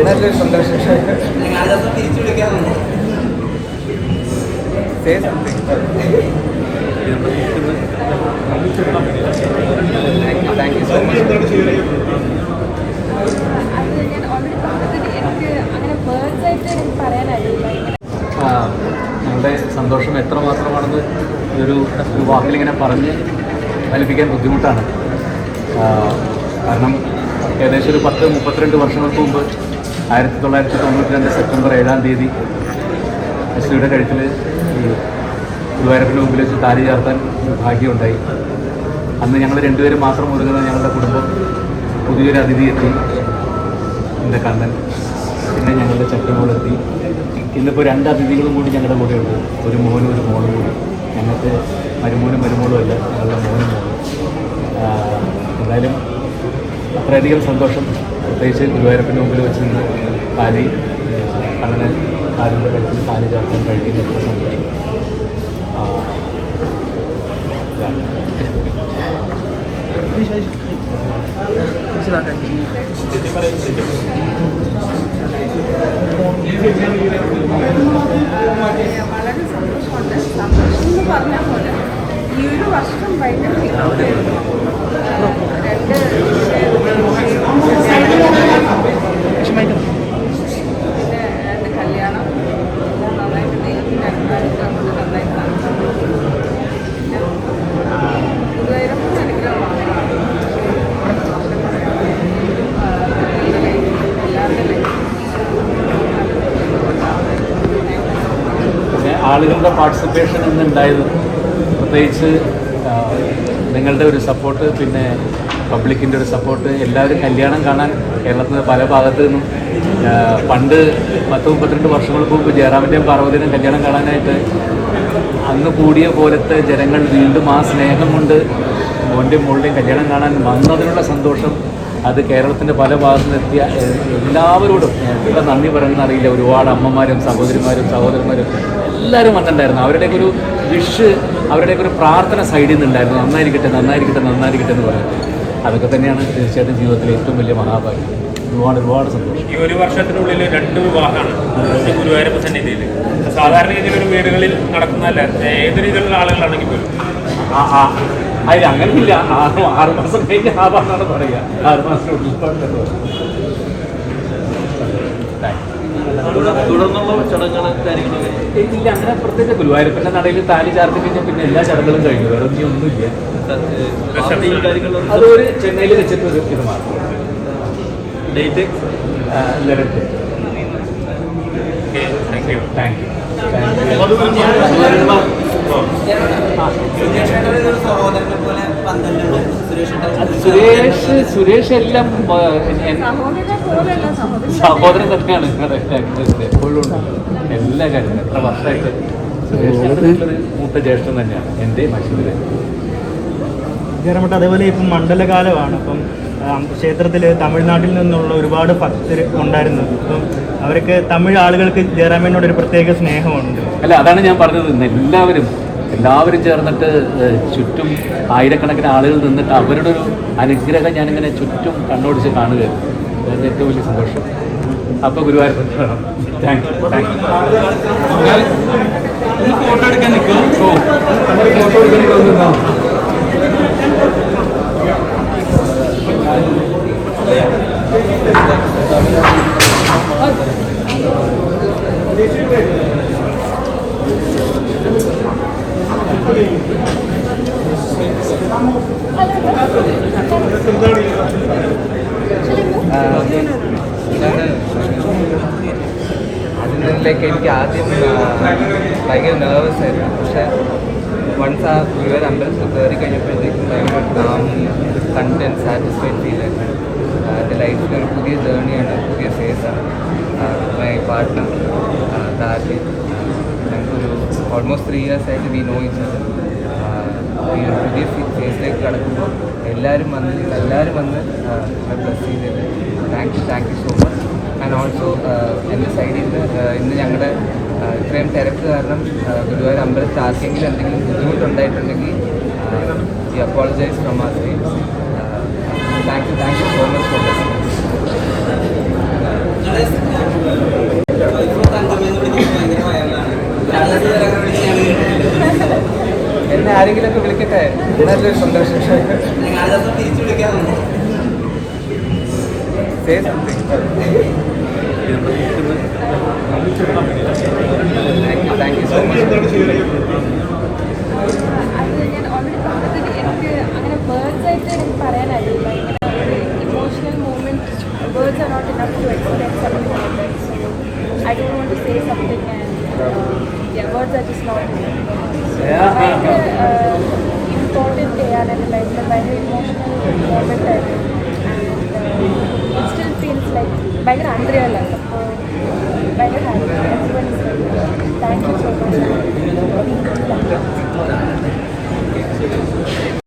നല്ലൊരു സന്തോഷം. Thank you so much. ഞങ്ങളുടെ സന്തോഷം എത്രമാത്രമാണെന്ന് ഒരു വാക്കിലിങ്ങനെ പറഞ്ഞ് ഫലിപ്പിക്കാൻ ബുദ്ധിമുട്ടാണ്. കാരണം ഏകദേശം ഒരു 32 വർഷങ്ങൾക്ക് മുമ്പ് 1992 സെപ്റ്റംബർ 7-ാം തീയതി എസ്ലിയുടെ കഴുത്തിൽ ഈ ഗുരുവായൂരപ്പൻ്റെ മുമ്പിൽ വെച്ച് താലി ചേർത്താൻ ഭാഗ്യമുണ്ടായി. അന്ന് ഞങ്ങൾ രണ്ടുപേരും മാത്രം ഒതുങ്ങുന്ന ഞങ്ങളുടെ കുടുംബം പുതിയൊരു അതിഥി എത്തി, എൻ്റെ കണ്ണൻ. പിന്നെ ഞങ്ങളുടെ ചക്കമോളെത്തി. ഇന്നിപ്പോൾ 2 അതിഥികളും കൂടി ഞങ്ങളുടെ കൂടെയുണ്ട്, ഒരു മോനും ഒരു മോളും കൂടി. ഞങ്ങൾക്ക് മരുമോനും മരുമോളും അല്ല, ഞങ്ങളുടെ മോനും മോളും. എന്തായാലും അത്രയധികം സന്തോഷം. പ്രത്യേകിച്ച് ഗുരുവായൂരപ്പൻ്റെ മുമ്പിൽ വെച്ച് നിന്ന് താലി കണ്ണന് കാലിൻ്റെ കഴുത്തിൽ താലി ചേർക്കാൻ കഴിയുന്ന എത്ര സന്തോഷം. വളരെ സന്തോഷമുണ്ട്. സന്തോഷം എന്ന് പറഞ്ഞാൽ പോലെ ഈ ഒരു വർഷം ഭയങ്കര എൻ്റെ കല്യാണം നന്നായിട്ട് ദൈവത്തിൻ്റെ അനുഗ്രഹം നന്നായിട്ട് നടന്നു. ഗുരുവായൂരപ്പൻ്റെ അനുഗ്രഹമാണ് ആളുകളുടെ പാർട്ടിസിപ്പേഷൻ എന്നുണ്ടായത് പ്രത്യേകിച്ച് നിങ്ങളുടെ ഒരു സപ്പോർട്ട്, പിന്നെ പബ്ലിക്കിൻ്റെ ഒരു സപ്പോർട്ട്. എല്ലാവരും കല്യാണം കാണാൻ കേരളത്തിൽ പല ഭാഗത്തു നിന്നും പണ്ട് 32 വർഷങ്ങൾക്ക് മുമ്പ് ജയറാമിൻ്റെയും പാർവതിയുടെയും കല്യാണം കാണാനായിട്ട് അന്ന് കൂടിയ പോലത്തെ ജനങ്ങൾ വീണ്ടും ആ സ്നേഹം കൊണ്ട് മോൻ്റെയും മോളുടെയും കല്യാണം കാണാൻ വന്നതിനുള്ള സന്തോഷം അത് കേരളത്തിൻ്റെ പല ഭാഗത്തു നിന്നെത്തിയ എല്ലാവരോടും എത്ര നന്ദി പറയുന്ന അറിയില്ല. ഒരുപാട് അമ്മമാരും സഹോദരിമാരും സഹോദരന്മാരും എല്ലാവരും വന്നിട്ടുണ്ടായിരുന്നു. അവരുടെയൊക്കെ ഒരു വിഷ്, അവരുടെയൊക്കെ ഒരു പ്രാർത്ഥന സൈഡിൽ നിന്നുണ്ടായിരുന്നു. നന്നായിരിക്കട്ടെ നന്നായിരിക്കട്ടെ നന്നായിരിക്കട്ടെ എന്ന് പറയുന്നത്. അതൊക്കെ തന്നെയാണ് തീർച്ചയായിട്ടും ജീവിതത്തിലെ ഏറ്റവും വലിയ മഹാഭാഗ്യം. ഒരുപാട് സന്തോഷം. ഈ ഒരു വർഷത്തിനുള്ളിൽ 2 വിവാഹമാണ് ഗുരുവായൂരപ്പ സന്നിധിയിൽ. സാധാരണ രീതിയിലൊരു വീടുകളിൽ നടക്കുന്നതല്ല, ഏത് രീതിയിലുള്ള ആളുകളാണെങ്കിൽ പോലും. അതിൽ അങ്ങനെയില്ല. 6 മാസം കഴിഞ്ഞ് ആവാന്നാണ് പറയുക. 6 മാസത്തിനുള്ളിൽ തുടർന്നുള്ള ചടങ്ങുകളൊക്കെ ഇല്ല. അങ്ങനെ പ്രത്യേകിച്ച് ഗുരുവായൂരപ്പൻ്റെ നടയിൽ താലി ചാർത്തി കഴിഞ്ഞാൽ പിന്നെ എല്ലാ ചടങ്ങുകളും കഴിഞ്ഞു. വേറെ ഒന്നുമില്ല. അതൊരു ചെന്നൈയിൽ വെച്ചിട്ടൊരു ഇത് മാത്രം. Date 11. Thank you. Thank you. Suresh എല്ലാം സഹോദരൻ തന്നെയാണ്. എപ്പോഴും എല്ലാ കാര്യങ്ങളും എത്ര വർഷമായിട്ട് സുരേഷ് മൂത്ത ജ്യേഷ്ഠൻ തന്നെയാണ് എൻ്റെ മനുഷ്യരെ. ജയറാമേട്ട, അതേപോലെ ഇപ്പം മണ്ഡലകാലമാണ്. അപ്പം ക്ഷേത്രത്തിൽ തമിഴ്നാട്ടിൽ നിന്നുള്ള ഒരുപാട് ഭക്തർ ഉണ്ടായിരുന്നു. അപ്പം അവർക്ക് തമിഴ് ആളുകൾക്ക് ജയറാമേനോട് ഒരു പ്രത്യേക സ്നേഹമുണ്ട്. അല്ല, അതാണ് ഞാൻ പറഞ്ഞത്. എല്ലാവരും ചേർന്നിട്ട് ചുറ്റും ആയിരക്കണക്കിന് ആളുകൾ നിന്നിട്ട് അവരുടെ ഒരു അനുഗ്രഹം ഞാനിങ്ങനെ ചുറ്റും കണ്ണോടിച്ച് കാണുകയായിരുന്നു. അതായത് ഏറ്റവും വലിയ സന്തോഷം. അപ്പോൾ ഗുരുവായൂരപ്പൻ വേണം. Thank you. Thank you. Photo എടുക്കാൻ നിൽക്കും. ഫോട്ടോ എടുക്കാൻ അതിലേക്ക് എനിക്ക് ആദ്യം ഭയങ്കര നെർവസ് ആയിരുന്നു. പക്ഷേ വൺസ് ആ ഗുരുവായൂർ അമ്പലത്തിൽ കയറി കഴിഞ്ഞപ്പോഴത്തേക്കും ഭയങ്കര കണ്ടന്റ് സാറ്റിസ്ഫൈഡ് ഫീൽ ആയിരുന്നു. എൻ്റെ ലൈഫിൽ ഒരു പുതിയ ജേർണിയാണ്, പുതിയ ഫേസാണ്. മൈ പാർട്ട്ണർ താലി, ഞങ്ങൾക്കൊരു ഓൾമോസ്റ്റ് 3 years ആയിട്ട് വി നോ ഈച്ച് അതർ. ഈ ഒരു പുതിയ ഫേസിലേക്ക് കടക്കുമ്പോൾ എല്ലാവരും വന്ന് ബ്ലസ് ചെയ്തത്. Thank you so much. And also എൻ്റെ സൈഡിൽ നിന്ന് ഇന്ന് ഞങ്ങളുടെ ഇത്രയും തിരക്ക് കാരണം ഗുരുവായൂർ അമ്പലത്തിൽ ആർക്കെങ്കിലും എന്തെങ്കിലും ബുദ്ധിമുട്ടുണ്ടായിട്ടുണ്ടെങ്കിൽ we apologise from our side. Thank you so much for this. എന്നെ ആരെങ്കിലുമൊക്കെ വിളിക്കട്ടെ, നല്ലൊരു സന്തോഷം. Say something. Thank you so much. അത് ഞാൻ ഓൾറെഡി പറഞ്ഞത് എനിക്ക് അങ്ങനെ വേർഡ്സ് ആയിട്ട് എനിക്ക് പറയാനായില്ല. ഇങ്ങനെ ഒരു emotional moment words are not enough to explain something like that. So I don't want to say something and words are just not ഭയങ്കര ഇമ്പോർട്ടൻറ്റ് ഡേ ആണ് എൻ്റെ ലൈഫിൽ. ഭയങ്കര ഇമോഷണൽ മൂമെൻ്റ് ആയിരുന്നു. ഇറ്റ് സ്റ്റിൽ ഫീൽസ് ലൈക്ക് ഭയങ്കര unreal ആണ്. അപ്പോൾ ഭയങ്കര happy. Thank you so much.